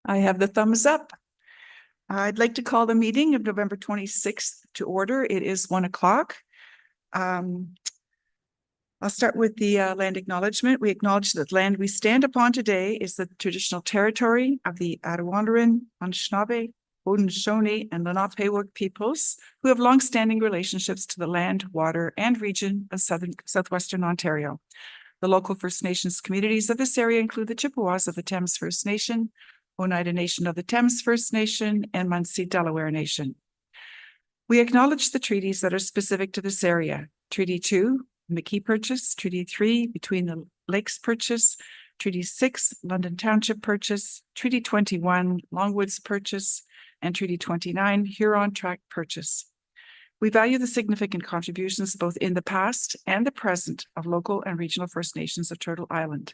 I have the thumbs up. I'd like to call the meeting of November 26th to order. It is 1 o'clock. I'll start with the land acknowledgement. We acknowledge that land we stand upon today is the traditional territory of the Arawanaran, Anishinaabe, Haudenosaunee, and Lenape peoples who have longstanding relationships to the land, water, and region of southwestern Ontario. The local First Nations communities of this area include the Chippewas of the Thames First Nation, Oneida Nation of the Thames First Nation, and Munsee Delaware Nation. We acknowledge the treaties that are specific to this area. Treaty 2, McKee Purchase, Treaty 3, Between the Lakes Purchase, Treaty 6, London Township Purchase, Treaty 21, Longwoods Purchase, and Treaty 29, Huron Tract Purchase. We value the significant contributions both in the past and the present of local and regional First Nations of Turtle Island.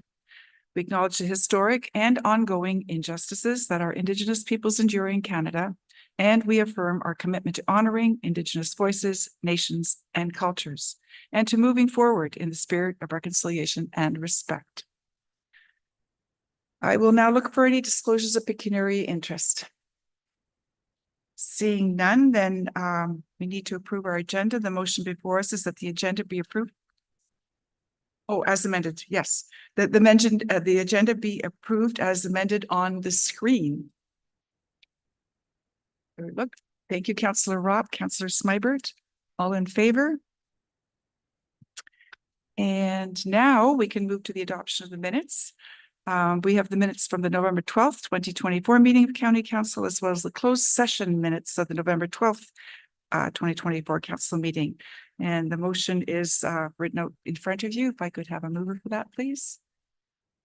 We acknowledge the historic and ongoing injustices that our Indigenous peoples endure in Canada, and we affirm our commitment to honoring Indigenous voices, nations, and cultures, and to moving forward in the spirit of reconciliation and respect. I will now look for any disclosures of pecuniary interest. Seeing none, then we need to approve our agenda. The motion before us is that the agenda be approved. Oh, as amended, yes. The agenda be approved as amended on the screen. Look, thank you, Councillor Robb, Councillor Smybert, all in favor. And now we can move to the adoption of the minutes. We have the minutes from the November 12th, 2024 meeting of County Council, as well as the closed session minutes of the November 12th, 2024 council meeting. And the motion is written out in front of you. If I could have a mover for that, please.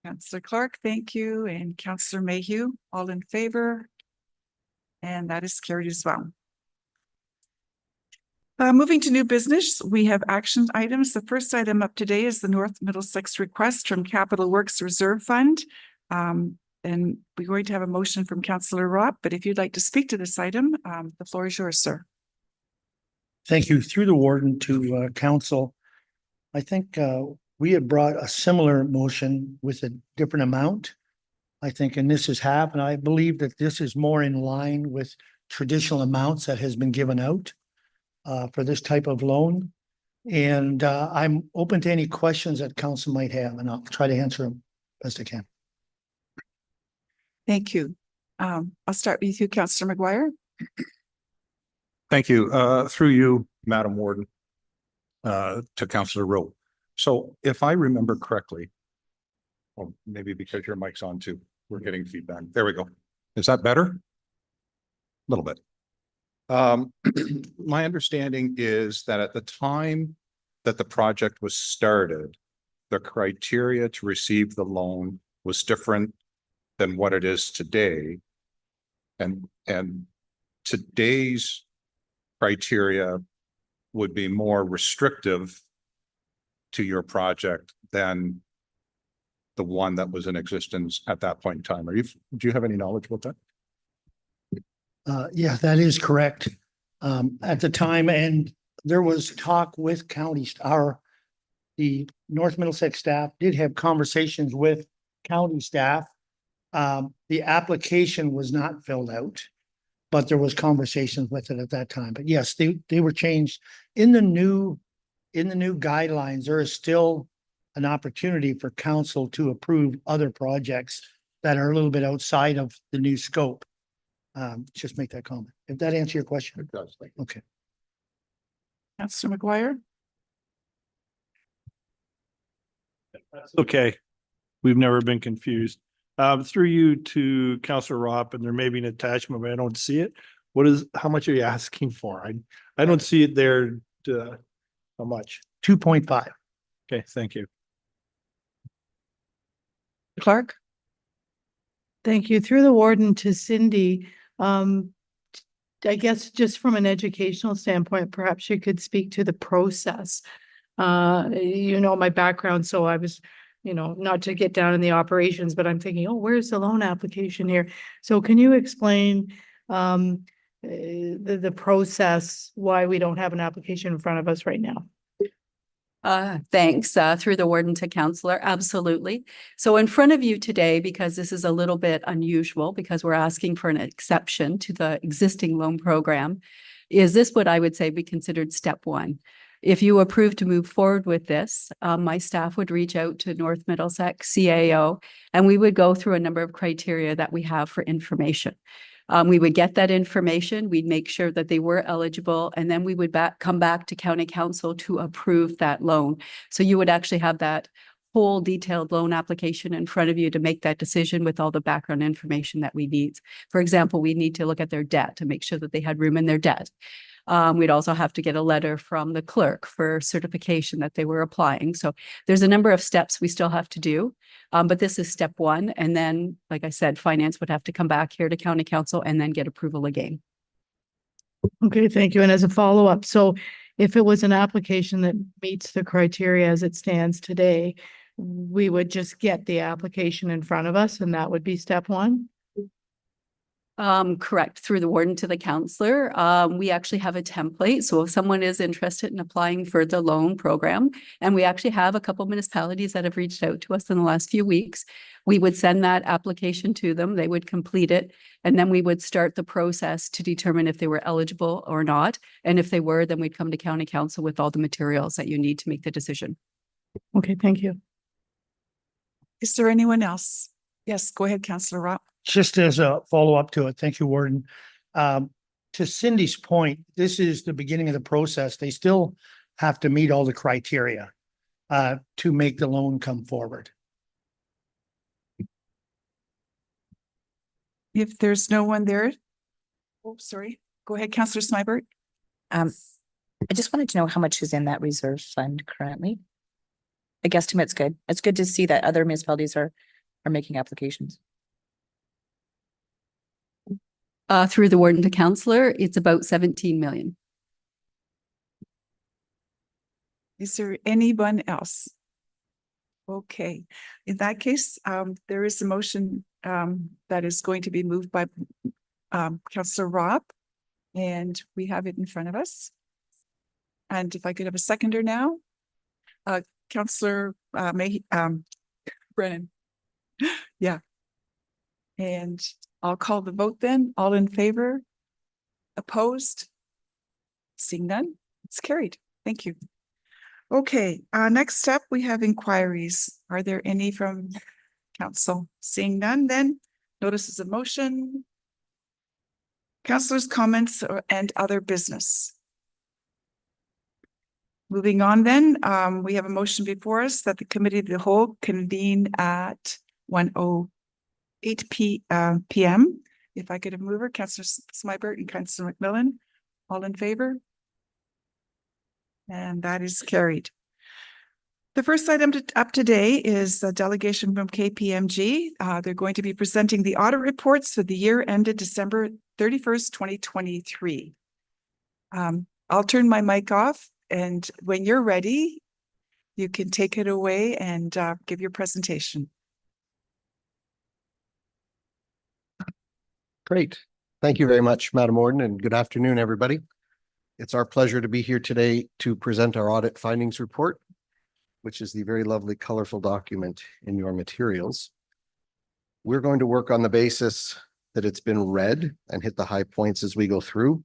Councillor Clark, thank you. And Councillor Mayhew, all in favor. And that is carried as well. Moving to new business, we have action items. The first item up today is the North Middlesex request from Capital Works Reserve Fund. And we're going to have a motion from Councillor Robb, but if you'd like to speak to this item, the floor is yours, sir. Thank you. Through the warden to council. I think we had brought a similar motion with a different amount. I think, and this is half, and I believe that this is more in line with traditional amounts that has been given out for this type of loan. And I'm open to any questions that council might have, and I'll try to answer them best I can. Thank you. I'll start with you, Councillor McGuire. Thank you. Through you, Madam Warden, to Councillor Rowe. So if I remember correctly, or maybe because your mic's on too, we're getting feedback. There we go. Is that better? A little bit. My understanding is that at the time that the project was started, the criteria to receive the loan was different than what it is today. And today's criteria would be more restrictive to your project than the one that was in existence at that point in time. Do you have any knowledge about that? Yeah, that is correct. At the time, and there was talk with the North Middlesex staff did have conversations with county staff. The application was not filled out, but there was conversations with it at that time. But yes, they were changed in the new guidelines. There is still an opportunity for council to approve other projects that are a little bit outside of the new scope. Just make that comment. If that answers your question. It does. Okay. Councillor McGuire. Okay. We've never been confused. Through you to Councillor Robb, and there may be an attachment, but I don't see it. How much are you asking for? I don't see it there. How much? 2.5. Okay, thank you. Clark. Thank you. Through the warden to Cindy, I guess just from an educational standpoint, perhaps you could speak to the process. You know, my background, so I was, not to get down in the operations, but I'm thinking, oh, where's the loan application here? So can you explain the process, why we don't have an application in front of us right now? Thanks, through the warden to counselor, absolutely. So in front of you today, because this is a little bit unusual, because we're asking for an exception to the existing loan program, is this what I would say be considered step one? If you approve to move forward with this, my staff would reach out to North Middlesex CAO, and we would go through a number of criteria that we have for information. We would get that information, we'd make sure that they were eligible, and then we would come back to county council to approve that loan. So you would actually have that whole detailed loan application in front of you to make that decision with all the background information that we need. For example, we need to look at their debt to make sure that they had room in their debt. We'd also have to get a letter from the clerk for certification that they were applying. So there's a number of steps we still have to do. But this is step one. And then, like I said, finance would have to come back here to county council and then get approval again. Okay, thank you. And as a follow-up, so if it was an application that meets the criteria as it stands today, we would just get the application in front of us and that would be step one? Correct. Through the warden to the counselor. We actually have a template. So if someone is interested in applying for the loan program, and we actually have a couple municipalities that have reached out to us in the last few weeks, we would send that application to them. They would complete it. And then we would start the process to determine if they were eligible or not. And if they were, then we'd come to county council with all the materials that you need to make the decision. Okay, thank you. Is there anyone else? Yes, go ahead, Councillor Ropp. Just as a follow-up to it, thank you, Warden. To Cindy's point, this is the beginning of the process. They still have to meet all the criteria to make the loan come forward. If there's no one there. Oh, sorry. Go ahead, Councillor Smybert. I just wanted to know how much is in that reserve fund currently. I guess to me, it's good. It's good to see that other municipalities are making applications. Through the warden to counselor, it's about 17 million. Is there anyone else? Okay, in that case, there is a motion that is going to be moved by Councillor Robb, and we have it in front of us. And if I could have a seconder now, Councillor Brennan. Yeah. And I'll call the vote then. All in favor? Opposed? Seeing none, it's carried. Thank you. Okay, next up, we have inquiries. Are there any from council? Seeing none, then notices of motion. Councillors' comments and other business. Moving on then, we have a motion before us that the committee of the whole convene at 1:08 p.m. If I could have mover, Councillor Smybert and Councillor McMillan, all in favor? And that is carried. The first item up today is a delegation from KPMG. They're going to be presenting the audit reports for the year ended December 31st, 2023. I'll turn my mic off, and when you're ready, you can take it away and give your presentation. Great. Thank you very much, Madam Warden, and good afternoon, everybody. It's our pleasure to be here today to present our audit findings report, which is the very lovely, colorful document in your materials. We're going to work on the basis that it's been read and hit the high points as we go through.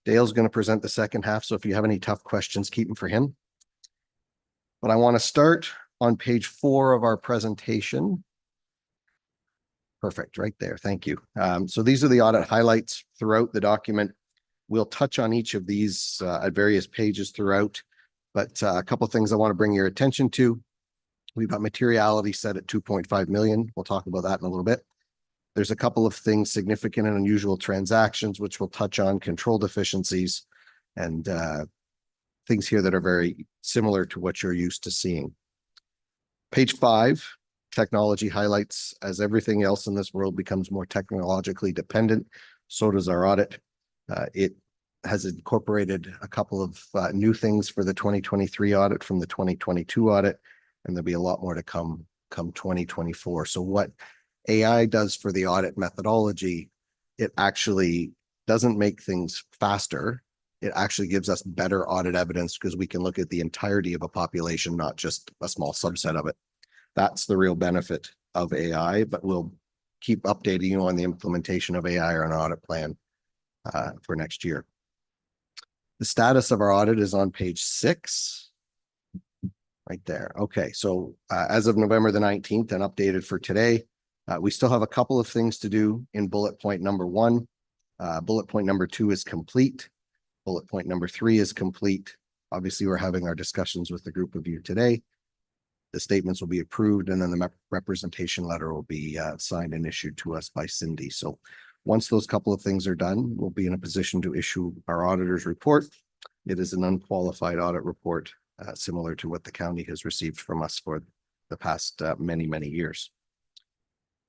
Dale's going to present the second half, so if you have any tough questions, keep them for him. But I want to start on page 4 of our presentation. Perfect, right there. Thank you. So these are the audit highlights throughout the document. We'll touch on each of these at various pages throughout, but a couple of things I want to bring your attention to. We've got materiality set at 2.5 million. We'll talk about that in a little bit. There's a couple of things, significant and unusual transactions, which we'll touch on, control deficiencies, and things here that are very similar to what you're used to seeing. Page 5. Technology highlights. As everything else in this world becomes more technologically dependent, so does our audit. It has incorporated a couple of new things for the 2023 audit from the 2022 audit, and there'll be a lot more to come 2024. So what AI does for the audit methodology, it actually doesn't make things faster. It actually gives us better audit evidence because we can look at the entirety of a population, not just a small subset of it. That's the real benefit of AI, but we'll keep updating you on the implementation of AI or an audit plan for next year. The status of our audit is on page 6. Right there. Okay, so as of November the 19th and updated for today, we still have a couple of things to do in bullet point number 1. Bullet point number 2 is complete. Bullet point number 3 is complete. Obviously, we're having our discussions with the group of you today. The statements will be approved and then the representation letter will be signed and issued to us by Cindy. So once those couple of things are done, we'll be in a position to issue our auditor's report. It is an unqualified audit report, similar to what the county has received from us for the past many, many years.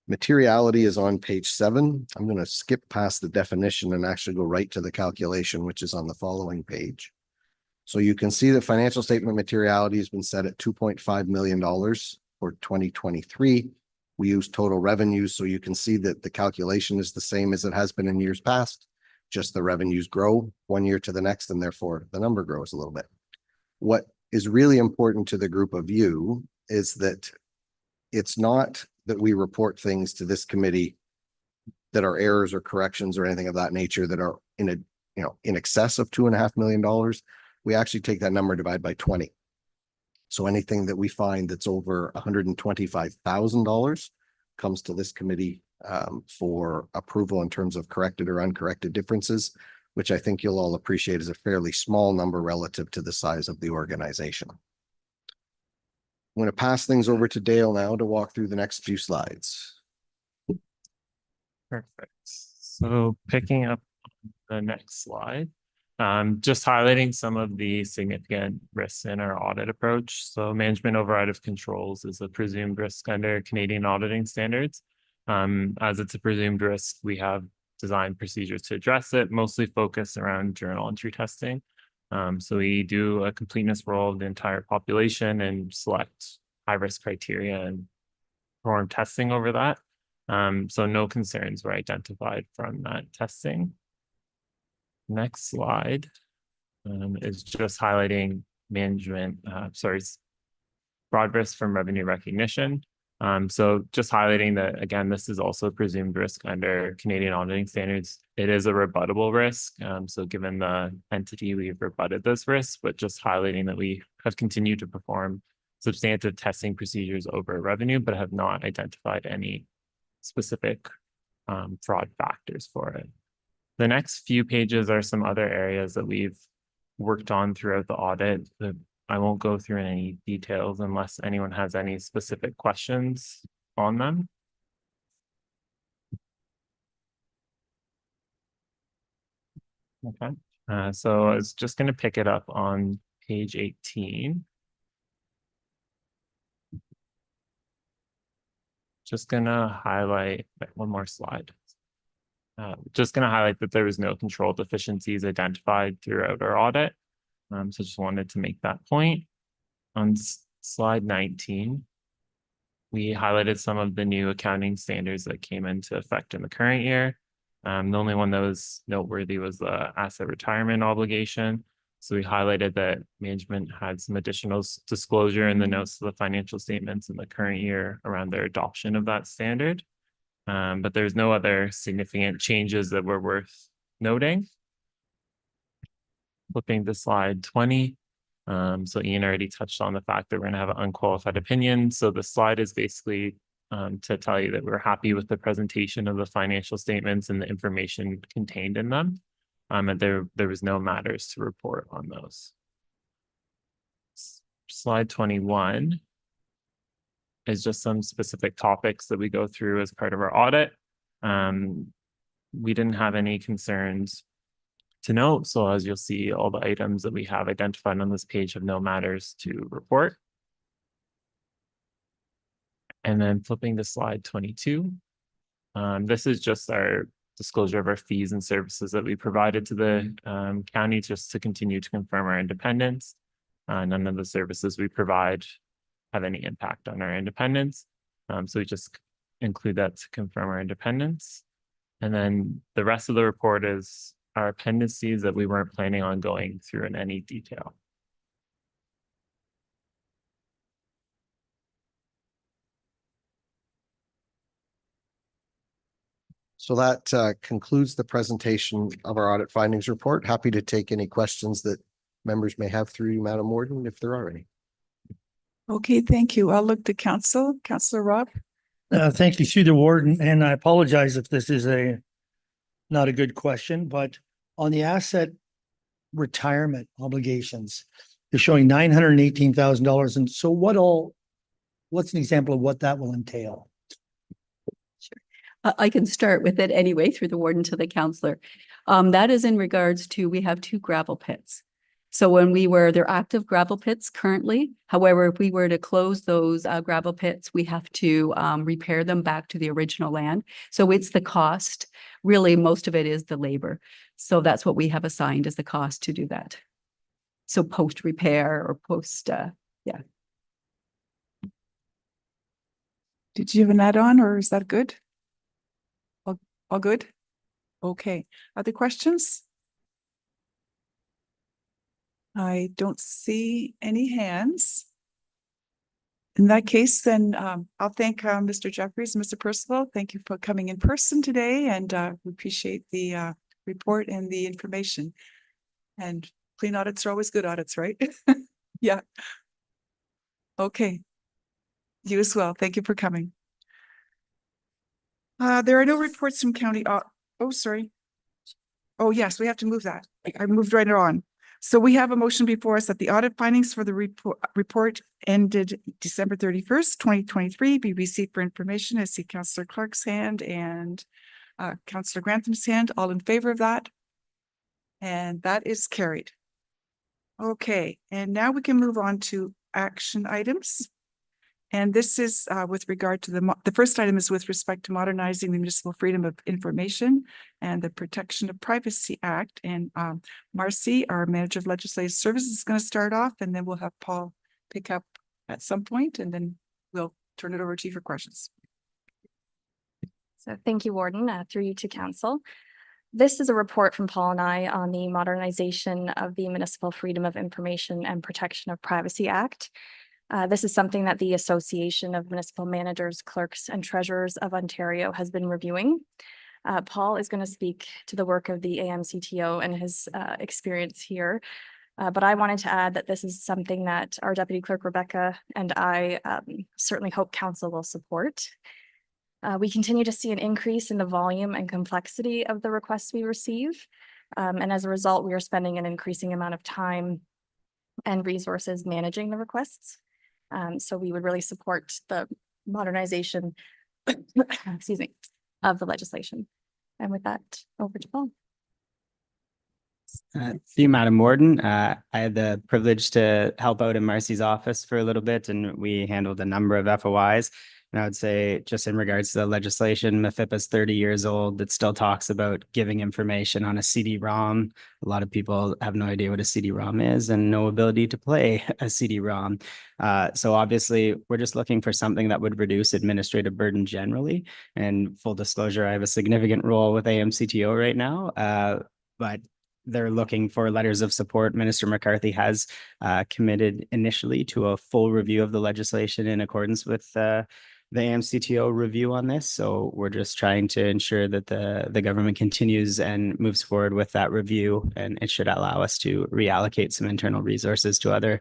Materiality is on page 7. I'm going to skip past the definition and actually go right to the calculation, which is on the following page. So you can see that financial statement materiality has been set at $2.5 million for 2023. We use total revenues, so you can see that the calculation is the same as it has been in years past. Just the revenues grow one year to the next, and therefore the number grows a little bit. What is really important to the group of you is that it's not that we report things to this committee that are errors or corrections or anything of that nature that are in excess of $2.5 million. We actually take that number, divide by 20. So anything that we find that's over $125,000 comes to this committee for approval in terms of corrected or uncorrected differences, which I think you'll all appreciate is a fairly small number relative to the size of the organization. I'm going to pass things over to Dale now to walk through the next few slides. Perfect. So picking up the next slide, just highlighting some of the significant risks in our audit approach. So management override of controls is a presumed risk under Canadian auditing standards. As it's a presumed risk, we have designed procedures to address it, mostly focused around journal entry testing. So we do a completeness roll of the entire population and select high-risk criteria and perform testing over that. So no concerns were identified from that testing. Next slide is just highlighting management, broad risk from revenue recognition. So just highlighting that, again, this is also presumed risk under Canadian auditing standards. It is a rebuttable risk. So given the entity, we've rebutted this risk, but just highlighting that we have continued to perform substantive testing procedures over revenue, but have not identified any specific fraud factors for it. The next few pages are some other areas that we've worked on throughout the audit. I won't go through in any details unless anyone has any specific questions on them. Okay, so I was just going to pick it up on page 18. Just going to highlight one more slide. Just going to highlight that there was no control deficiencies identified throughout our audit. So just wanted to make that point. On slide 19, we highlighted some of the new accounting standards that came into effect in the current year. The only one that was noteworthy was the asset retirement obligation. So we highlighted that management had some additional disclosure in the notes to the financial statements in the current year around their adoption of that standard. But there's no other significant changes that were worth noting. Flipping to slide 20. So Ian already touched on the fact that we're going to have an unqualified opinion. So the slide is basically to tell you that we're happy with the presentation of the financial statements and the information contained in them. And there was no matters to report on those. Slide 21 is just some specific topics that we go through as part of our audit. We didn't have any concerns to note. So as you'll see, all the items that we have identified on this page have no matters to report. And then flipping to slide 22. This is just our disclosure of our fees and services that we provided to the county just to continue to confirm our independence. None of the services we provide have any impact on our independence. So we just include that to confirm our independence. And then the rest of the report is our appendices that we weren't planning on going through in any detail. So that concludes the presentation of our audit findings report. Happy to take any questions that members may have through you, Madam Warden, if there are any. Okay, thank you. I'll look to council. Councillor Rob. Thank you, through the warden, and I apologize if this is not a good question, but on the asset retirement obligations, you're showing $918,000. And so what's an example of what that will entail? I can start with it anyway, through the warden to the counselor. That is in regards to, we have 2 gravel pits. So they're active gravel pits currently. However, if we were to close those gravel pits, we have to repair them back to the original land. So it's the cost. Really, most of it is the labor. So that's what we have assigned as the cost to do that. So post repair or post, yeah. Did you have an add-on or is that good? All good? Okay. Other questions? I don't see any hands. In that case, then I'll thank Mr. Jeffries and Mr. Percival. Thank you for coming in person today, and we appreciate the report and the information. And clean audits are always good audits, right? Yeah. Okay. You as well. Thank you for coming. There are no reports from county. Oh, sorry. Oh, yes, we have to move that. I moved right on. So we have a motion before us that the audit findings for the report ended December 31st, 2023 be received for information. I see Councillor Clark's hand and Councillor Grantham's hand. All in favor of that? And that is carried. Okay, and now we can move on to action items. And this is with regard to the first item is with respect to modernizing the Municipal Freedom of Information and the Protection of Privacy Act. And Marcy, our Manager of Legislative Services, is going to start off, and then we'll have Paul pick up at some point, and then we'll turn it over to you for questions. So thank you, Warden, through you to Council. This is a report from Paul and I on the modernization of the Municipal Freedom of Information and Protection of Privacy Act. This is something that the Association of Municipal Managers, Clerks and Treasurers of Ontario has been reviewing. Paul is going to speak to the work of the AMCTO and his experience here. But I wanted to add that this is something that our Deputy Clerk Rebecca and I certainly hope Council will support. We continue to see an increase in the volume and complexity of the requests we receive. And as a result, we are spending an increasing amount of time and resources managing the requests. So we would really support the modernization, excuse me, of the legislation. And with that, over to Paul. See you, Madam Warden. I had the privilege to help out in Marcy's office for a little bit, and we handled a number of FOIs. And I would say, just in regards to the legislation, MFIPA is 30 years old. That still talks about giving information on a CD-ROM. A lot of people have no idea what a CD-ROM is and no ability to play a CD-ROM. So obviously, we're just looking for something that would reduce administrative burden generally. And full disclosure, I have a significant role with AMCTO right now, but they're looking for letters of support. Minister McCarthy has committed initially to a full review of the legislation in accordance with the AMCTO review on this. So we're just trying to ensure that the government continues and moves forward with that review, and it should allow us to reallocate some internal resources to other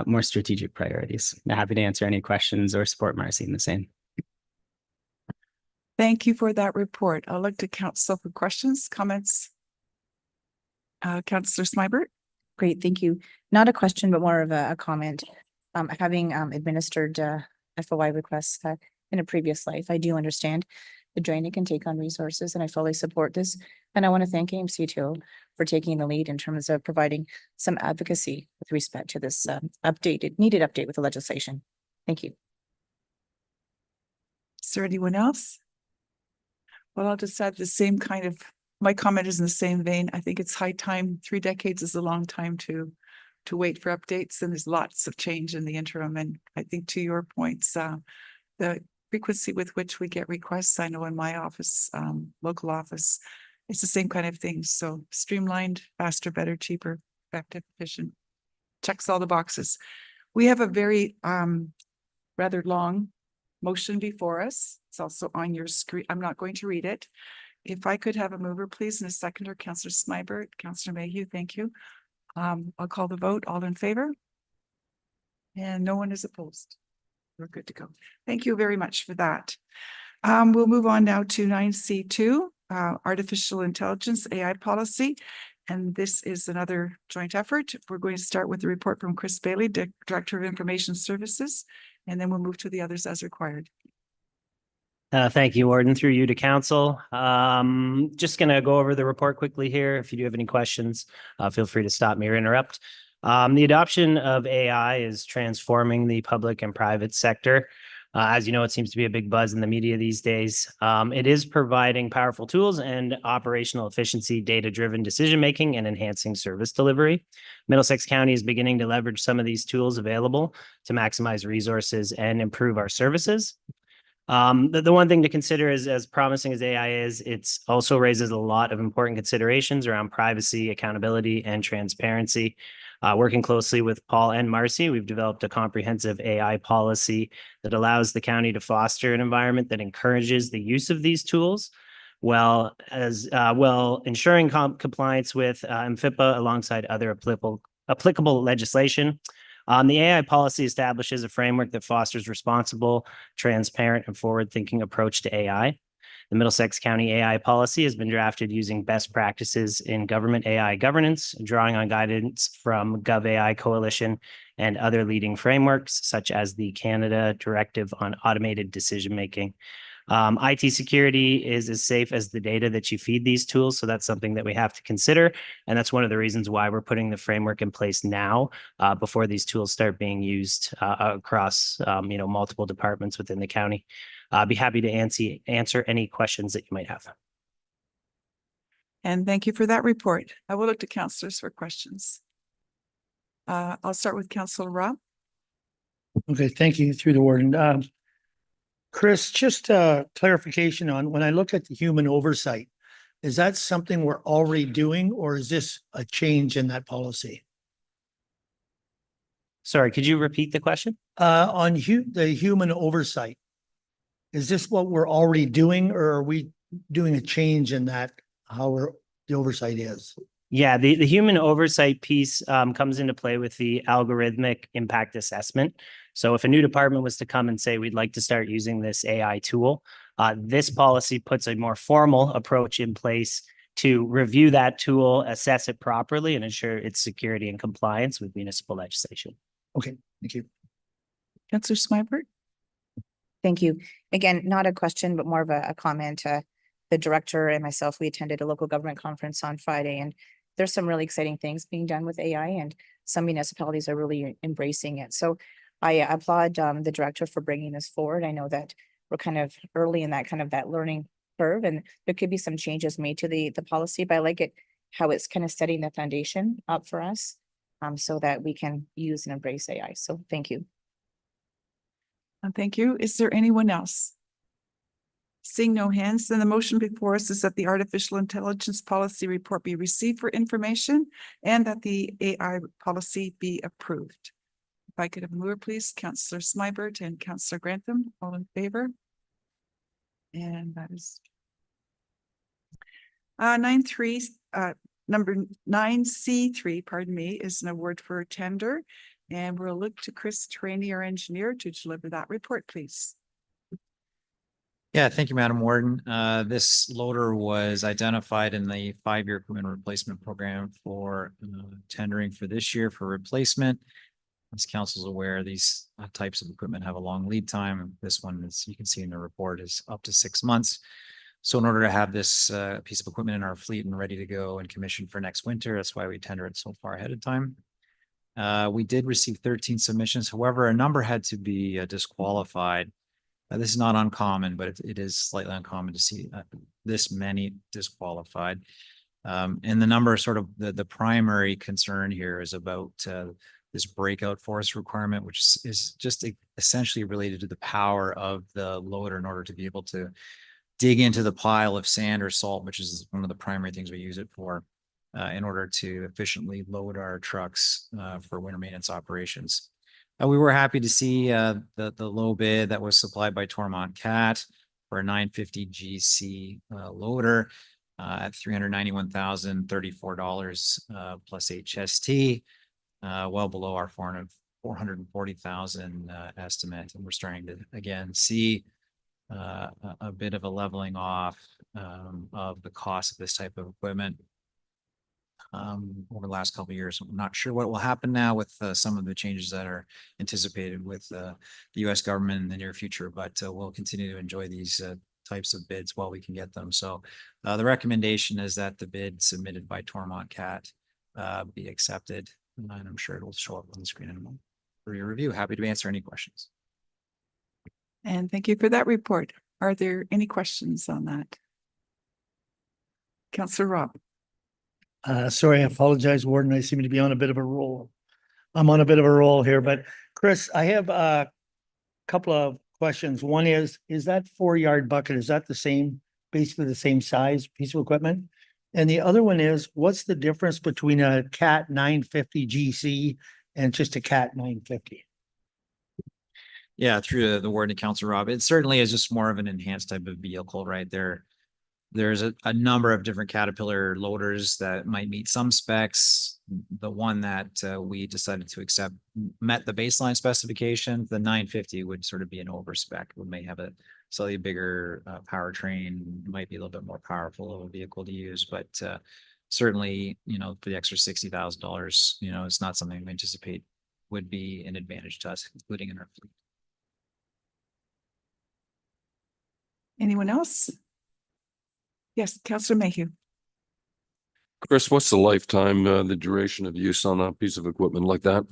more strategic priorities. I'm happy to answer any questions or support Marcy in the same. Thank you for that report. I'll look to Council for questions, comments. Councillor Smybert. Great, thank you. Not a question, but more of a comment. Having administered FOI requests in a previous life, I do understand the drain it can take on resources, and I fully support this. And I want to thank AMCTO for taking the lead in terms of providing some advocacy with respect to this needed update with the legislation. Thank you. Is there anyone else? Well, I'll just add the same kind of, my comment is in the same vein. I think it's high time. 3 decades is a long time to wait for updates, and there's lots of change in the interim. And I think to your points, the frequency with which we get requests, I know in my office, local office, It's the same kind of things. So streamlined, faster, better, cheaper, effective, efficient. Checks all the boxes. We have a very rather long motion before us. It's also on your screen. I'm not going to read it. If I could have a mover, please, and a seconder, Councillor Smybert, Councillor Mayhew, thank you. I'll call the vote. All in favor? And no one is opposed. We're good to go. Thank you very much for that. We'll move on now to 9C2, Artificial Intelligence AI Policy. And this is another joint effort. We're going to start with the report from Chris Bailey, Director of Information Services, and then we'll move to the others as required. Thank you, Warden, through you to council. Just going to go over the report quickly here. If you do have any questions, feel free to stop me or interrupt. The adoption of AI is transforming the public and private sector. As you know, it seems to be a big buzz in the media these days. It is providing powerful tools and operational efficiency, data-driven decision-making, and enhancing service delivery. Middlesex County is beginning to leverage some of these tools available to maximize resources and improve our services. The one thing to consider is, as promising as AI is, it's also raises a lot of important considerations around privacy, accountability, and transparency. Working closely with Paul and Marcy, we've developed a comprehensive AI policy that allows the county to foster an environment that encourages the use of these tools, well ensuring compliance with MFIPA alongside other applicable legislation. The AI policy establishes a framework that fosters responsible, transparent, and forward-thinking approach to AI. The Middlesex County AI policy has been drafted using best practices in government AI governance, drawing on guidance from GovAI Coalition and other leading frameworks, such as the Canada Directive on Automated Decision-Making. IT security is as safe as the data that you feed these tools. So that's something that we have to consider. And that's one of the reasons why we're putting the framework in place now, before these tools start being used across multiple departments within the county. I'll be happy to answer any questions that you might have. And thank you for that report. I will look to councillors for questions. I'll start with Councillor Rob. Okay, thank you, through the warden. Chris, just clarification on when I look at the human oversight, is that something we're already doing, or is this a change in that policy? Sorry, could you repeat the question? On the human oversight, is this what we're already doing, or are we doing a change in that, how the oversight is? Yeah, the human oversight piece comes into play with the algorithmic impact assessment. So if a new department was to come and say, we'd like to start using this AI tool, this policy puts a more formal approach in place to review that tool, assess it properly, and ensure its security and compliance with municipal legislation. Okay, thank you. Councillor Smybert. Thank you. Again, not a question, but more of a comment. The director and myself, we attended a local government conference on Friday, and there's some really exciting things being done with AI, and some municipalities are really embracing it. So I applaud the director for bringing this forward. I know that we're kind of early in that learning curve, and there could be some changes made to the policy, but I like it how it's kind of setting the foundation up for us, so that we can use and embrace AI. So thank you. Thank you. Is there anyone else? Seeing no hands, then the motion before us is that the Artificial Intelligence Policy Report be received for information and that the AI policy be approved. If I could have a mover, please, Councillor Smybert and Councillor Grantham, all in favor? And that is number 9C3, pardon me, is an award for a tender. And we'll look to Chris Trainey, our engineer, to deliver that report, please. Yeah, thank you, Madam Warden. This loader was identified in the 5-year equipment replacement program for tendering for this year for replacement. As council's aware, these types of equipment have a long lead time. This one, as you can see in the report, is up to 6 months. So in order to have this piece of equipment in our fleet and ready to go and commissioned for next winter, that's why we tender it so far ahead of time. We did receive 13 submissions. However, a number had to be disqualified. This is not uncommon, but it is slightly uncommon to see this many disqualified. And the number, sort of the primary concern here is about this breakout force requirement, which is just essentially related to the power of the loader in order to be able to dig into the pile of sand or salt, which is one of the primary things we use it for, in order to efficiently load our trucks for winter maintenance operations. We were happy to see the low bid that was supplied by Tormont Cat for a 950 GC loader at $391,034 plus HST, well below our 440,000 estimate. And we're starting to again see a bit of a leveling off of the cost of this type of equipment over the last couple of years. I'm not sure what will happen now with some of the changes that are anticipated with the U.S. government in the near future, but we'll continue to enjoy these types of bids while we can get them. So the recommendation is that the bid submitted by Tormont Cat be accepted, and I'm sure it'll show up on the screen in a moment for your review. Happy to answer any questions. And thank you for that report. Are there any questions on that? Councillor Rob. Sorry, I apologize, Warden. I seem to be on a bit of a roll. I'm on a bit of a roll here, but Chris, I have a couple of questions. One is that 4-yard bucket, is that the same, basically the same size piece of equipment? And the other one is, what's the difference between a Cat 950 GC and just a Cat 950? Yeah, through the word to Councilor Rob, it certainly is just more of an enhanced type of vehicle, right? There's a number of different Caterpillar loaders that might meet some specs. The one that we decided to accept met the baseline specification. The 950 would sort of be an overspec. We may have a slightly bigger powertrain, might be a little bit more powerful of a vehicle to use, but certainly, you know, for the extra $60,000, you know, it's not something we anticipate would be an advantage to us, including in our fleet. Anyone else? Yes, Councillor Mayhew. Chris, what's the lifetime, the duration of use on a piece of equipment like that?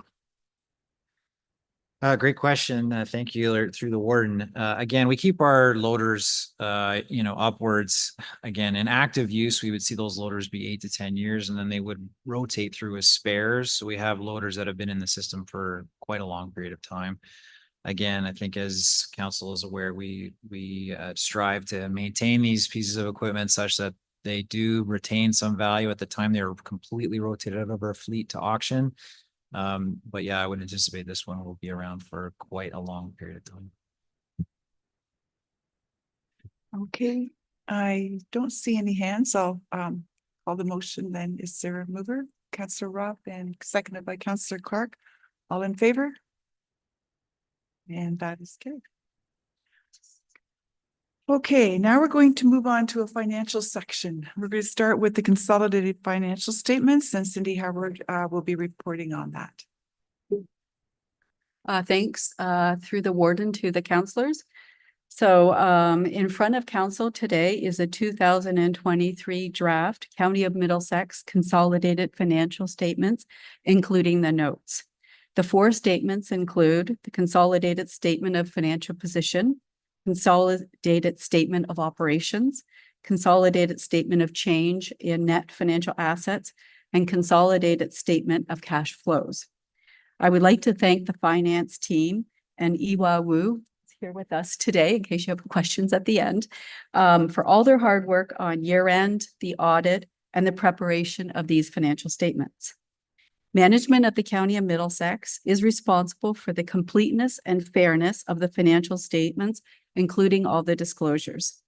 Great question. Thank you through the warden. Again, we keep our loaders, you know, upwards. Again, in active use, we would see those loaders be 8 to 10 years, and then they would rotate through as spares. So we have loaders that have been in the system for quite a long period of time. Again, I think as council is aware, we strive to maintain these pieces of equipment such that they do retain some value at the time they were completely rotated out of our fleet to auction. But yeah, I would anticipate this one will be around for quite a long period of time. Okay, I don't see any hands. I'll call the motion then. Is there a mover? Councillor Robb and seconded by Councillor Clark. All in favor? And that is good. Okay, now we're going to move on to a financial section. We're going to start with the consolidated financial statements, and Cindy Howard will be reporting on that. Thanks through the warden to the councillors. So in front of council today is a 2023 draft County of Middlesex consolidated financial statements, including the notes. The 4 statements include the consolidated statement of financial position, consolidated statement of operations, consolidated statement of change in net financial assets, and consolidated statement of cash flows. I would like to thank the finance team and Iwa Wu here with us today, in case you have questions at the end, for all their hard work on year-end, the audit, and the preparation of these financial statements. Management of the County of Middlesex is responsible for the completeness and fairness of the financial statements, including all the disclosures.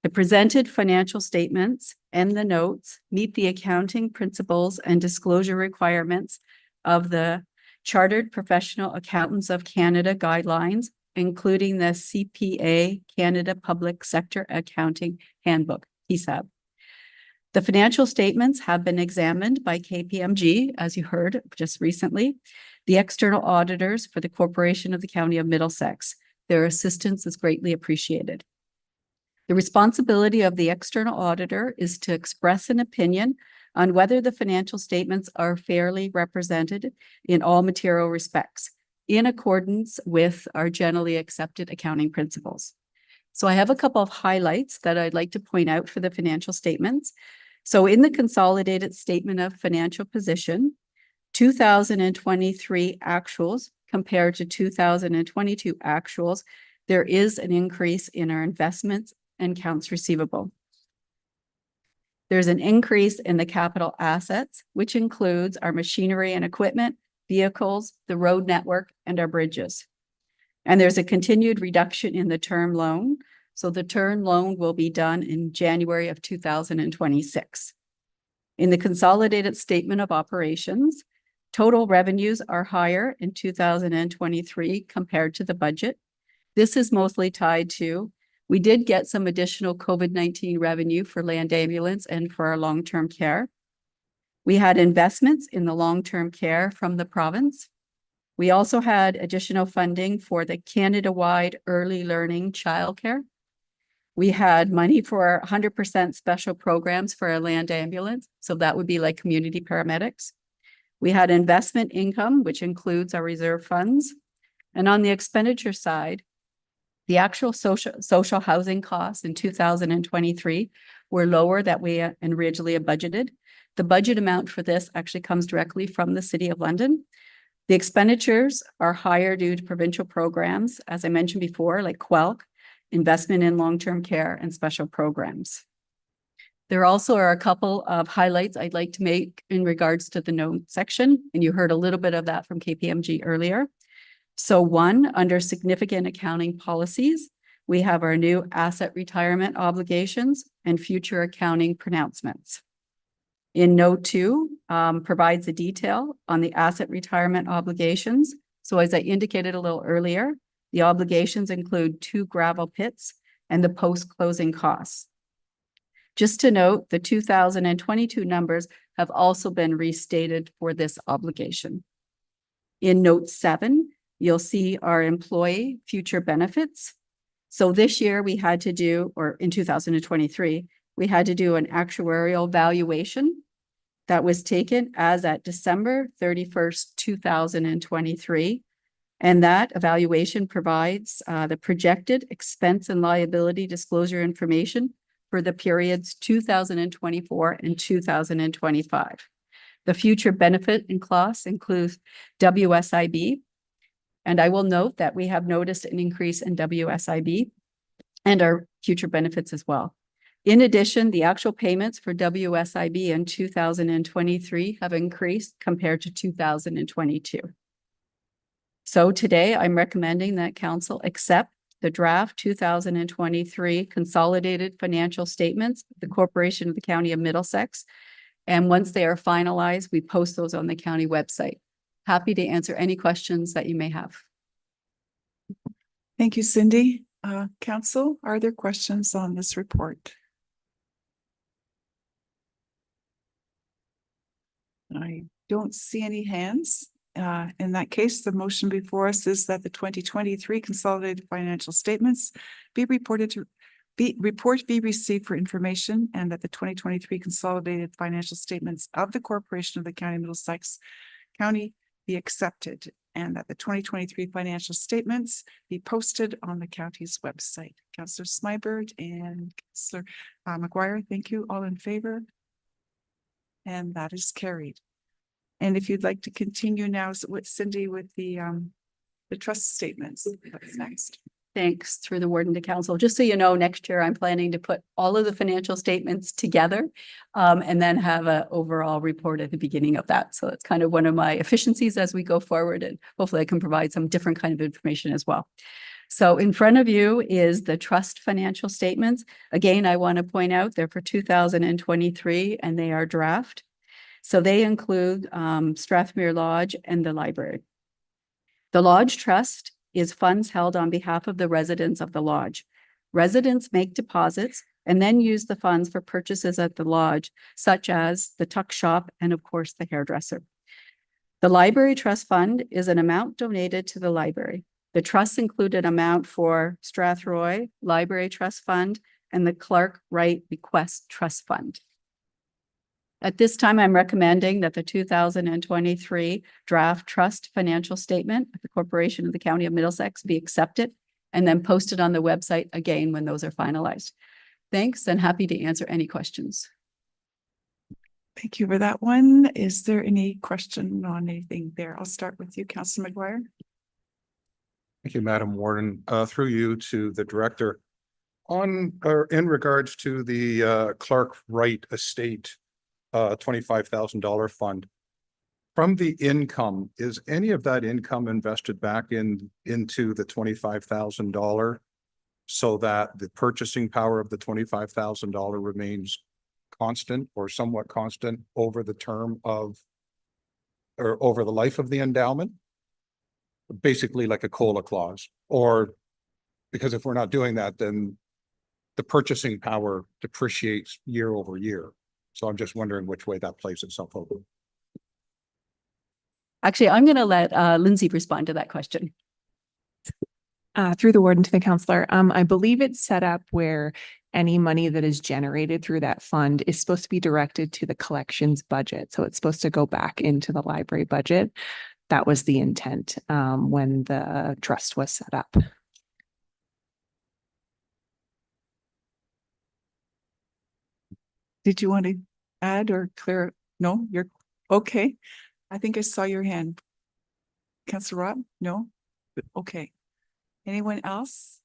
The presented financial statements and the notes meet the accounting principles and disclosure requirements of the Chartered Professional Accountants of Canada guidelines, including the CPA Canada Public Sector Accounting Handbook, PSAB. The financial statements have been examined by KPMG, as you heard just recently, the external auditors for the Corporation of the County of Middlesex. Their assistance is greatly appreciated. The responsibility of the external auditor is to express an opinion on whether the financial statements are fairly represented in all material respects, in accordance with our generally accepted accounting principles. So I have a couple of highlights that I'd like to point out for the financial statements. So in the consolidated statement of financial position, 2023 actuals compared to 2022 actuals, there is an increase in our investments and accounts receivable. There's an increase in the capital assets, which includes our machinery and equipment, vehicles, the road network, and our bridges. And there's a continued reduction in the term loan. So the term loan will be done in January of 2026. In the consolidated statement of operations, total revenues are higher in 2023 compared to the budget. This is mostly tied to, we did get some additional COVID-19 revenue for land ambulance and for our long-term care. We had investments in the long-term care from the province. We also had additional funding for the Canada-wide early learning childcare. We had money for 100% special programs for our land ambulance. So that would be like community paramedics. We had investment income, which includes our reserve funds. And on the expenditure side, the actual social housing costs in 2023 were lower than we originally budgeted. The budget amount for this actually comes directly from the City of London. The expenditures are higher due to provincial programs, as I mentioned before, like QUELC, investment in long-term care, and special programs. There also are a couple of highlights I'd like to make in regards to the note section, and you heard a little bit of that from KPMG earlier. So one, under significant accounting policies, we have our new asset retirement obligations and future accounting pronouncements. In note 2, provides a detail on the asset retirement obligations. So as I indicated a little earlier, the obligations include 2 gravel pits and the post-closing costs. Just to note, the 2022 numbers have also been restated for this obligation. In note 7, you'll see our employee future benefits. So this year we had to do, or in 2023, we had to do an actuarial valuation that was taken as at December 31st, 2023. And that evaluation provides the projected expense and liability disclosure information for the periods 2024 and 2025. The future benefit and costs includes WSIB. And I will note that we have noticed an increase in WSIB and our future benefits as well. In addition, the actual payments for WSIB in 2023 have increased compared to 2022. So today I'm recommending that council accept the draft 2023 consolidated financial statements of the Corporation of the County of Middlesex. And once they are finalized, we post those on the county website. Happy to answer any questions that you may have. Thank you, Cindy. Council, are there questions on this report? I don't see any hands. In that case, the motion before us is that the 2023 consolidated financial statements be received for information, and that the 2023 consolidated financial statements of the Corporation of the County of Middlesex County be accepted, and that the 2023 financial statements be posted on the county's website. Councillor Smybird and Councillor McGuire, thank you. All in favor? And that is carried. And if you'd like to continue now with Cindy with the trust statements, that's next. Thanks, through the warden to council. Just so you know, next year I'm planning to put all of the financial statements together and then have an overall report at the beginning of that. So it's kind of one of my efficiencies as we go forward, and hopefully I can provide some different kind of information as well. So in front of you is the trust financial statements. Again, I want to point out they're for 2023 and they are draft. So they include Strathmere Lodge and the library. The Lodge Trust is funds held on behalf of the residents of the lodge. Residents make deposits and then use the funds for purchases at the lodge, such as the tuck shop and of course the hairdresser. The Library Trust Fund is an amount donated to the library. The trust included amount for Strathroy Library Trust Fund and the Clark Wright Bequest Trust Fund. At this time, I'm recommending that the 2023 draft trust financial statement of the Corporation of the County of Middlesex be accepted and then posted on the website again when those are finalized. Thanks, and happy to answer any questions. Thank you for that one. Is there any question on anything there? I'll start with you, Councillor McGuire. Thank you, Madam Warden. Through you to the Director. On, or in regards to the Clark Wright Estate, $25,000 fund. From the income, is any of that income invested back into the $25,000? So that the purchasing power of the $25,000 remains constant or somewhat constant over the term of, or over the life of the endowment? Basically like a COLA clause, or because if we're not doing that, then the purchasing power depreciates year over year. So I'm just wondering which way that plays itself over. Actually, I'm going to let Lindsay respond to that question. Through the warden to the counselor, I believe it's set up where any money that is generated through that fund is supposed to be directed to the collections budget. So it's supposed to go back into the library budget. That was the intent when the trust was set up. Did you want to add or clear? No, you're okay. I think I saw your hand. Councillor Rob? No? Okay. Anyone else?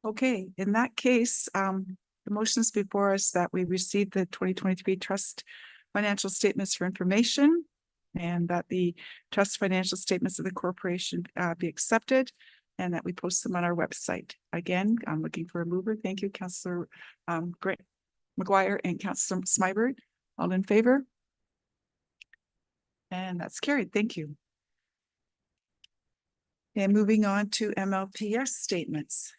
Okay, in that case, the motions before us that we received the 2023 trust financial statements for information and that the trust financial statements of the corporation be accepted and that we post them on our website. Again, I'm looking for a mover. Thank you, Councillor McGuire and Councillor Smybert. All in favor? And that's carried. Thank you. And moving on to MLPS statements.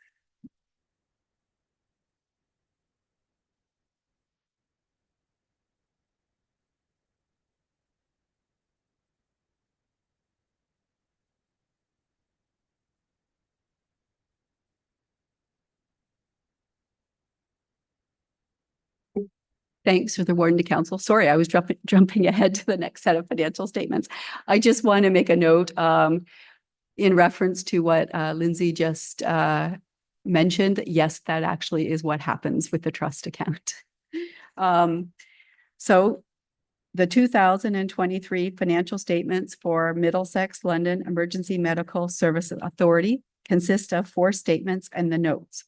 Thanks for the warden to council. Sorry, I was jumping ahead to the next set of financial statements. I just want to make a note in reference to what Lindsay just mentioned. Yes, that actually is what happens with the trust account. So the 2023 financial statements for Middlesex London Emergency Medical Services Authority consist of 4 statements and the notes.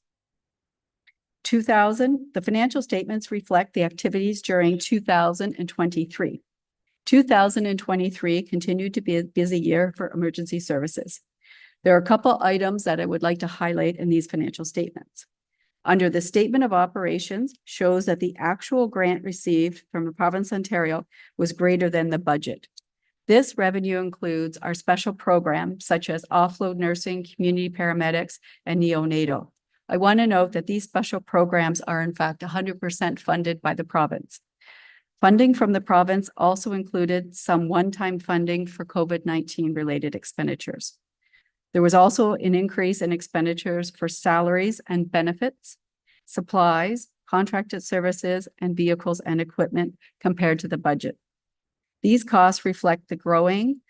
The financial statements reflect the activities during 2023. 2023 continued to be a busy year for emergency services. There are a couple items that I would like to highlight in these financial statements. Under the statement of operations shows that the actual grant received from the province of Ontario was greater than the budget. This revenue includes our special programs such as offload nursing, community paramedics, and neonatal. I want to note that these special programs are in fact 100% funded by the province. Funding from the province also included some one-time funding for COVID-19 related expenditures. There was also an increase in expenditures for salaries and benefits, supplies, contracted services, and vehicles and equipment compared to the budget. These costs reflect the growing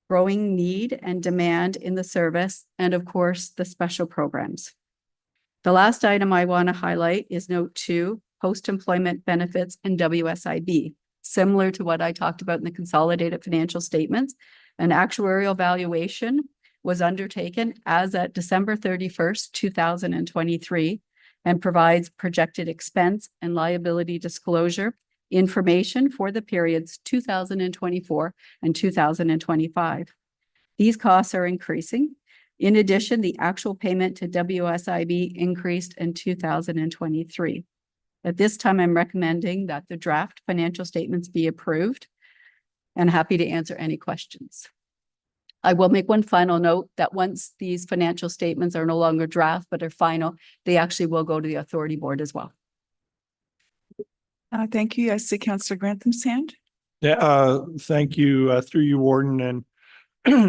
need and demand in the service and of course the special programs. The last item I want to highlight is note 2, post-employment benefits and WSIB. Similar to what I talked about in the consolidated financial statements, an actuarial valuation was undertaken as at December 31st, 2023, and provides projected expense and liability disclosure information for the periods 2024 and 2025. These costs are increasing. In addition, the actual payment to WSIB increased in 2023. At this time, I'm recommending that the draft financial statements be approved and happy to answer any questions. I will make one final note that once these financial statements are no longer draft, but are final, they actually will go to the authority board as well. Thank you. I see Councillor Grantham's hand. Yeah, thank you through you, warden, and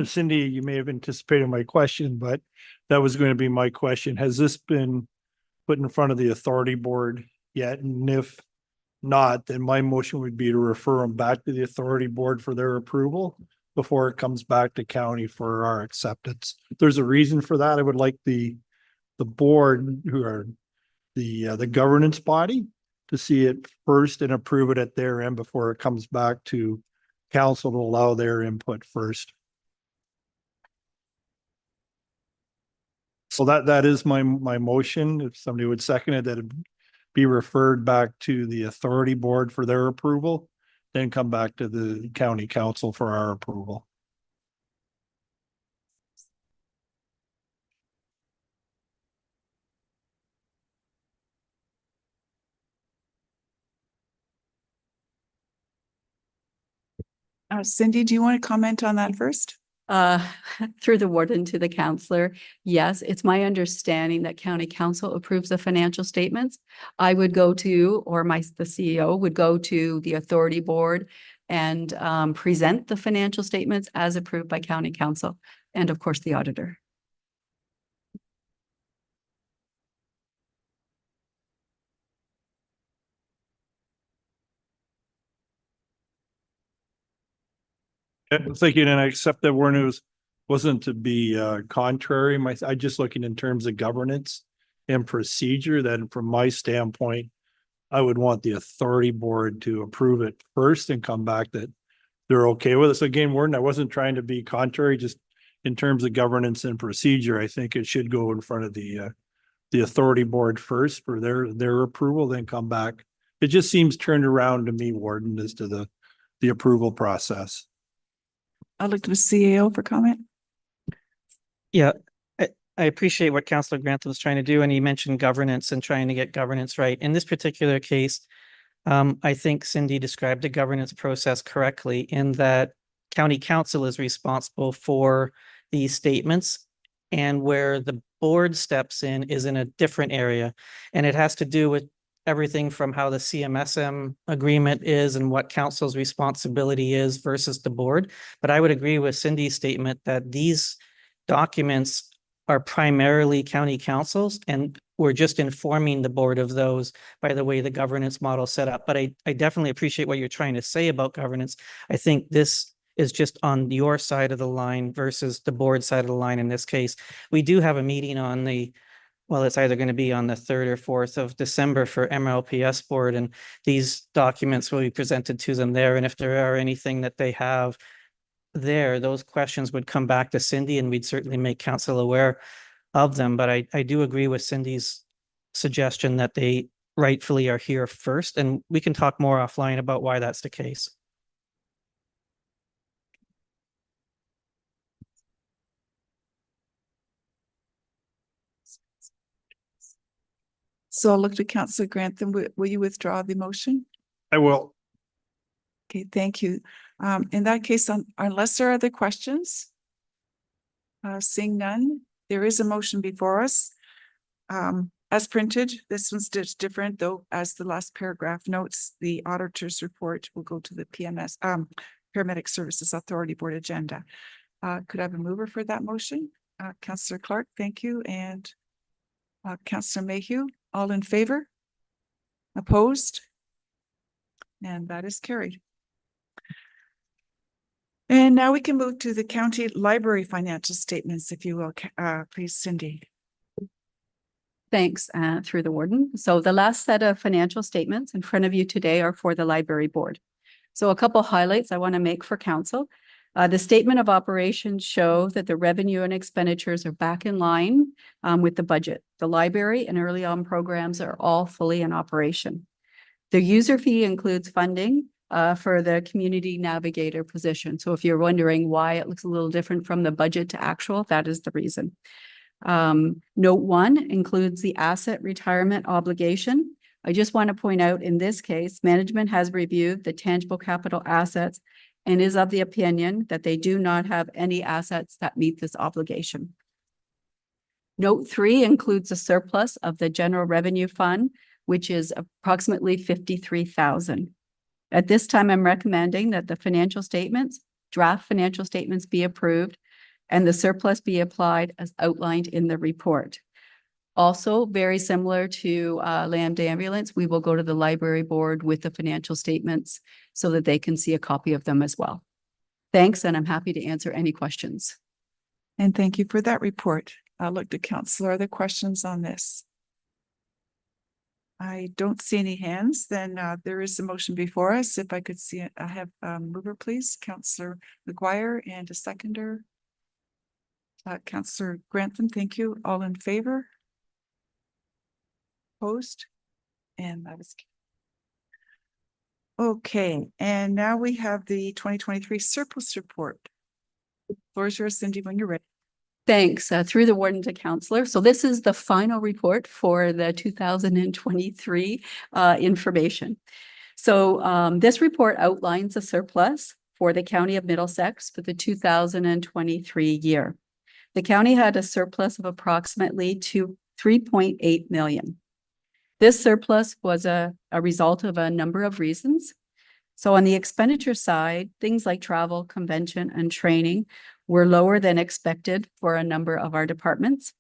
Cindy, you may have anticipated my question, but that was going to be my question. Has this been put in front of the authority board yet? And if not, then my motion would be to refer them back to the authority board for their approval before it comes back to county for our acceptance. If there's a reason for that, I would like the board, who are the governance body, to see it first and approve it at their end before it comes back to council to allow their input first. So that is my motion. If somebody would second it, that it be referred back to the authority board for their approval, then come back to the county council for our approval. Cindy, do you want to comment on that first? Uh, through the warden to the counselor, yes, it's my understanding that county council approves the financial statements. I would go to, or the CEO would go to the authority board and present the financial statements as approved by county council and of course the auditor. I'm thinking, and I accept that warning wasn't to be contrary. I just looking in terms of governance and procedure, that from my standpoint, I would want the authority board to approve it first and come back that they're okay with it. So again, Warden, I wasn't trying to be contrary, just in terms of governance and procedure, I think it should go in front of the authority board first for their approval, then come back. It just seems turned around to me, Warden, as to the approval process. I'll look to the CAO for comment. Yeah, I appreciate what Councillor Grantham was trying to do, and he mentioned governance and trying to get governance right. In this particular case, I think Cindy described the governance process correctly in that county council is responsible for these statements, and where the board steps in is in a different area. And it has to do with everything from how the CMSM agreement is and what council's responsibility is versus the board. But I would agree with Cindy's statement that these documents are primarily county councils, and we're just informing the board of those by the way the governance model is set up. But I definitely appreciate what you're trying to say about governance. I think this is just on your side of the line versus the board side of the line in this case. We do have a meeting on it's either going to be on the 3rd or 4th of December for MLPS board, and these documents will be presented to them there. And if there are anything that they have there, those questions would come back to Cindy, and we'd certainly make council aware of them. But I do agree with Cindy's suggestion that they rightfully are here first, and we can talk more offline about why that's the case. So I'll look to Councillor Grantham. Will you withdraw the motion? I will. Okay, thank you. In that case, unless there are other questions, seeing none, there is a motion before us. As printed, this one's just different, though, as the last paragraph notes, the auditor's report will go to the PMS, Paramedic Services Authority Board agenda. Could I have a mover for that motion? Councillor Clark, thank you. And Councillor Mayhew, all in favor? Opposed? And that is carried. And now we can move to the county library financial statements, if you will, please, Cindy. Thanks, through the warden. So the last set of financial statements in front of you today are for the library board. So a couple highlights I want to make for council. The statement of operations show that the revenue and expenditures are back in line with the budget. The library and early on programs are all fully in operation. The user fee includes funding for the community navigator position. So if you're wondering why it looks a little different from the budget to actual, that is the reason. Note 1 includes the asset retirement obligation. I just want to point out in this case, management has reviewed the tangible capital assets and is of the opinion that they do not have any assets that meet this obligation. Note 3 includes a surplus of the general revenue fund, which is approximately 53,000. At this time, I'm recommending that the draft financial statements be approved and the surplus be applied as outlined in the report. Also, very similar to Lambda Ambulance, we will go to the library board with the financial statements so that they can see a copy of them as well. Thanks, and I'm happy to answer any questions. And thank you for that report. I'll look to council. Are there questions on this? I don't see any hands. Then there is a motion before us. If I could see it, I have mover, please, Councillor McGuire, and a seconder. Councillor Grantham, thank you. All in favor? Opposed? And that was. Okay, and now we have the 2023 surplus report. Floor is yours, Cindy, when you're ready. Thanks, through the warden to counselor. So this is the final report for the 2023 information. So this report outlines a surplus for the county of Middlesex for the 2023 year. The county had a surplus of approximately 3.8 million. This surplus was a result of a number of reasons. So on the expenditure side, things like travel, convention, and training were lower than expected for a number of our departments.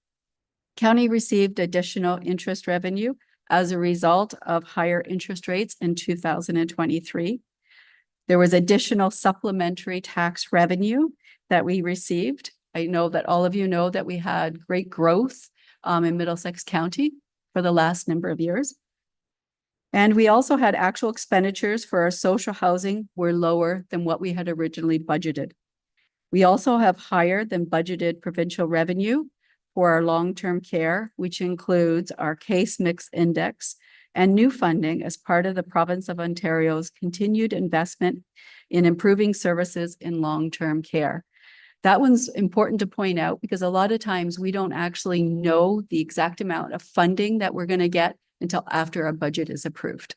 County received additional interest revenue as a result of higher interest rates in 2023. There was additional supplementary tax revenue that we received. I know that all of you know that we had great growth in Middlesex County for the last number of years. And we also had actual expenditures for our social housing were lower than what we had originally budgeted. We also have higher than budgeted provincial revenue for our long-term care, which includes our case mix index and new funding as part of the province of Ontario's continued investment in improving services in long-term care. That one's important to point out because a lot of times we don't actually know the exact amount of funding that we're going to get until after our budget is approved.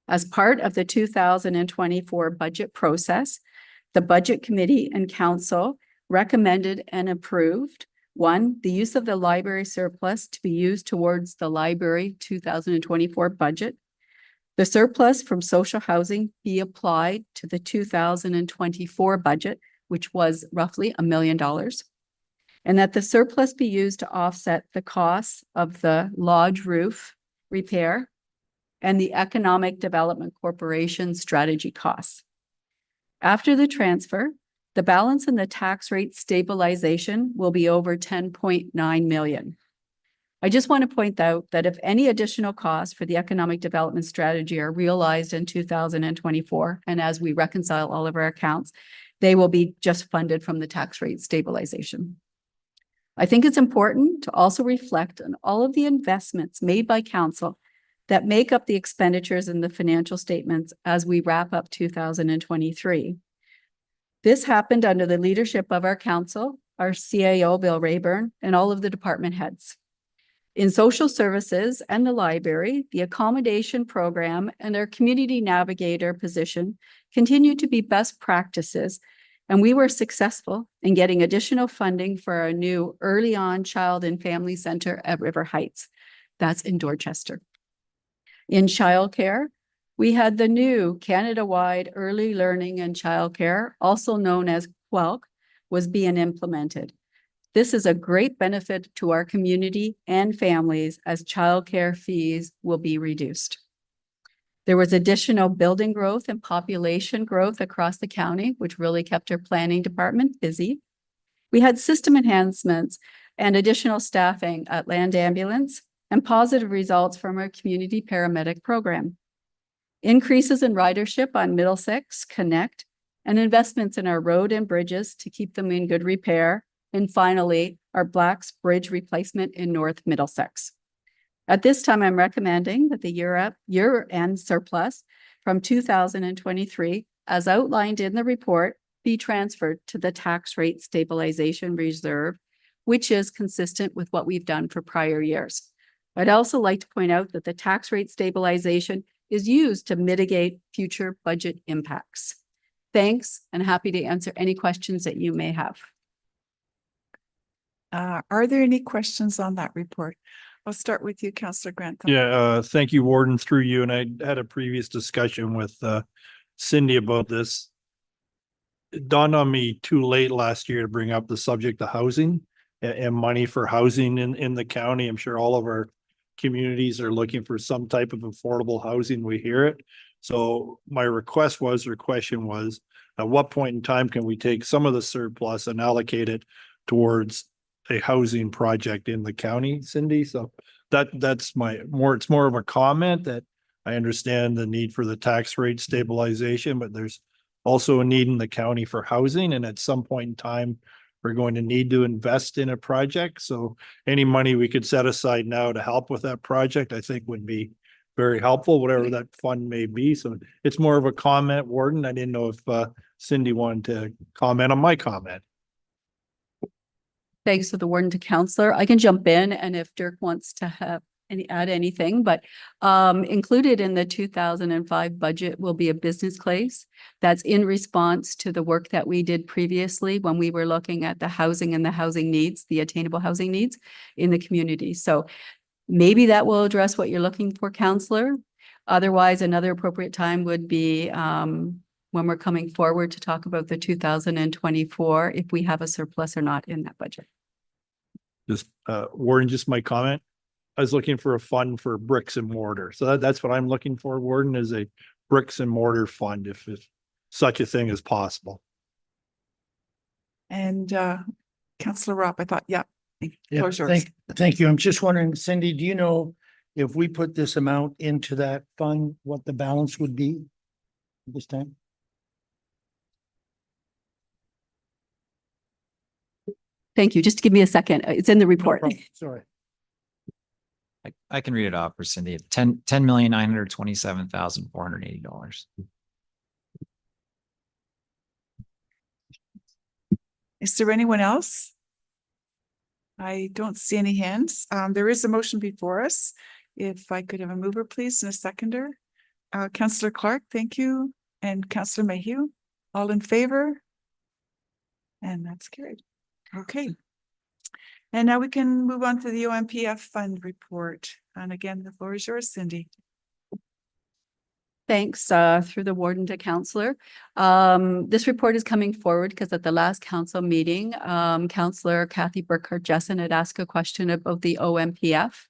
As part of the 2024 budget process, the Budget Committee and Council recommended and approved, one, the use of the library surplus to be used towards the library 2024 budget. The surplus from social housing be applied to the 2024 budget, which was roughly $1 million. And that the surplus be used to offset the costs of the lodge roof repair and the Economic Development Corporation strategy costs. After the transfer, the balance in the tax rate stabilization will be over 10.9 million. I just want to point out that if any additional costs for the economic development strategy are realized in 2024, and as we reconcile all of our accounts, they will be just funded from the tax rate stabilization. I think it's important to also reflect on all of the investments made by council that make up the expenditures in the financial statements as we wrap up 2023. This happened under the leadership of our council, our CAO, Bill Rayburn, and all of the department heads. In social services and the library, the accommodation program and our community navigator position continue to be best practices, and we were successful in getting additional funding for our new Early On Child and Family Center at River Heights. That's in Dorchester. In childcare, we had the new Canada-wide Early Learning and Childcare, also known as QUELC, was being implemented. This is a great benefit to our community and families as childcare fees will be reduced. There was additional building growth and population growth across the county, which really kept our planning department busy. We had system enhancements and additional staffing at Land Ambulance and positive results from our community paramedic program. Increases in ridership on Middlesex Connect and investments in our road and bridges to keep them in good repair. And finally, our Blacks Bridge replacement in North Middlesex. At this time, I'm recommending that the year-end surplus from 2023, as outlined in the report, be transferred to the tax rate stabilization reserve, which is consistent with what we've done for prior years. I'd also like to point out that the tax rate stabilization is used to mitigate future budget impacts. Thanks, and happy to answer any questions that you may have. Are there any questions on that report? I'll start with you, Councillor Grantham. Yeah, thank you, Warden, through you. And I had a previous discussion with Cindy about this. It dawned on me too late last year to bring up the subject of housing and money for housing in the county. I'm sure all of our communities are looking for some type of affordable housing. We hear it. So my question was, at what point in time can we take some of the surplus and allocate it towards a housing project in the county, Cindy? So that's it's more of a comment that I understand the need for the tax rate stabilization, but there's also a need in the county for housing. And at some point in time, we're going to need to invest in a project. So any money we could set aside now to help with that project, I think would be very helpful, whatever that fund may be. So it's more of a comment, Warden. I didn't know if Cindy wanted to comment on my comment. Thanks to the warden to counselor. I can jump in and if Dirk wants to have add anything, but included in the 2005 budget will be a business case that's in response to the work that we did previously when we were looking at the housing and the housing needs, the attainable housing needs in the community. So maybe that will address what you're looking for, counselor. Otherwise, another appropriate time would be when we're coming forward to talk about the 2024, if we have a surplus or not in that budget. Just Warden, just my comment. I was looking for a fund for bricks and mortar. So that's what I'm looking for, Warden, is a bricks and mortar fund, if such a thing is possible. And Councillor Ropp, I thought, yeah. Yeah, floor's yours. thank you. I'm just wondering, Cindy, do you know if we put this amount into that fund, what the balance would be this time? Thank you. Just give me a second. It's in the No report. problem. Sorry. I can read it off for Cindy. $10,927,480. Is there anyone else? I don't see any hands. There is a motion before us. If I could have a mover, please, and a seconder. Councillor Clark, thank you. And Councillor Mayhew, all in favor? And that's carried. Okay. And now we can move on to the OMPF fund report. And again, the floor is yours, Cindy. Thanks, through the warden to counselor. This report is coming forward because at the last council meeting, Councillor Kathy Burkhardt-Jessen had asked a question about the OMPF.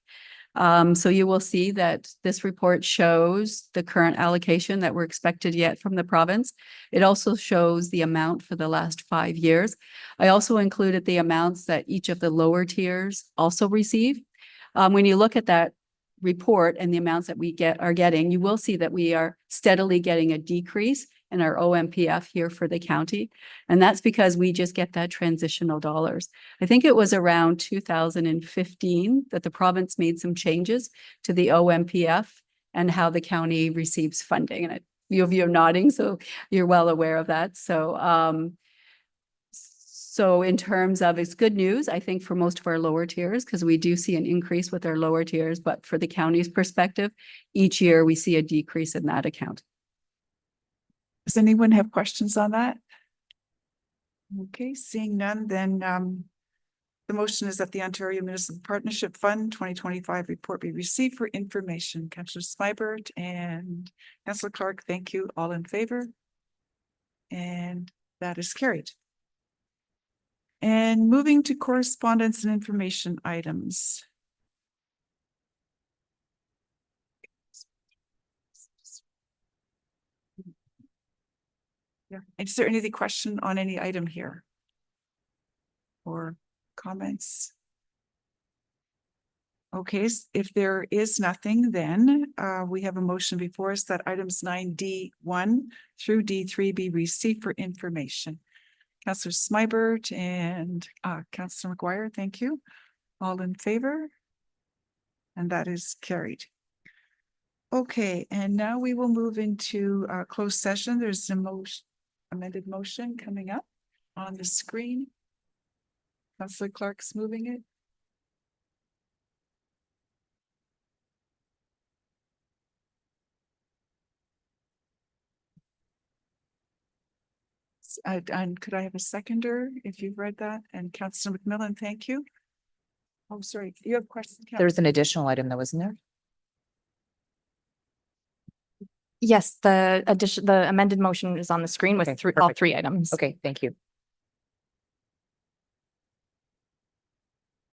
So you will see that this report shows the current allocation that we're expected yet from the province. It also shows the amount for the last 5 years. I also included the amounts that each of the lower tiers also receive. When you look at that report and the amounts that we are getting, you will see that we are steadily getting a decrease in our OMPF here for the county. And that's because we just get that transitional dollars. I think it was around 2015 that the province made some changes to the OMPF and how the county receives funding. And you're nodding, so you're well aware of that. So in terms of, it's good news, I think, for most of our lower tiers, because we do see an increase with our lower tiers, but for the county's perspective, each year we see a decrease in that account. Does anyone have questions on that? Okay, seeing none, then the motion is that the Ontario Municipal Partnership Fund 2025 report be received for information. Councillor Smybert and Councillor Clark, thank you. All in favor? And that is carried. And moving to correspondence and information items. Yeah, is there any question on any item here? Or comments? Okay, if there is nothing, then we have a motion before us that items 9D1 through D3 be received for information. Councillor Smybert and Councillor McGuire, thank you. All in favor? And that is carried. Okay, and now we will move into closed session. There's a amended motion coming up on the screen. Councillor Clark's moving it. And could I have a seconder if you've read that? And Councillor McMillan, thank you. Oh, sorry, you have questions? There's an additional item that wasn't there. Yes, the amended motion is on the screen with Okay, all perfect. 3 items. Okay, thank you.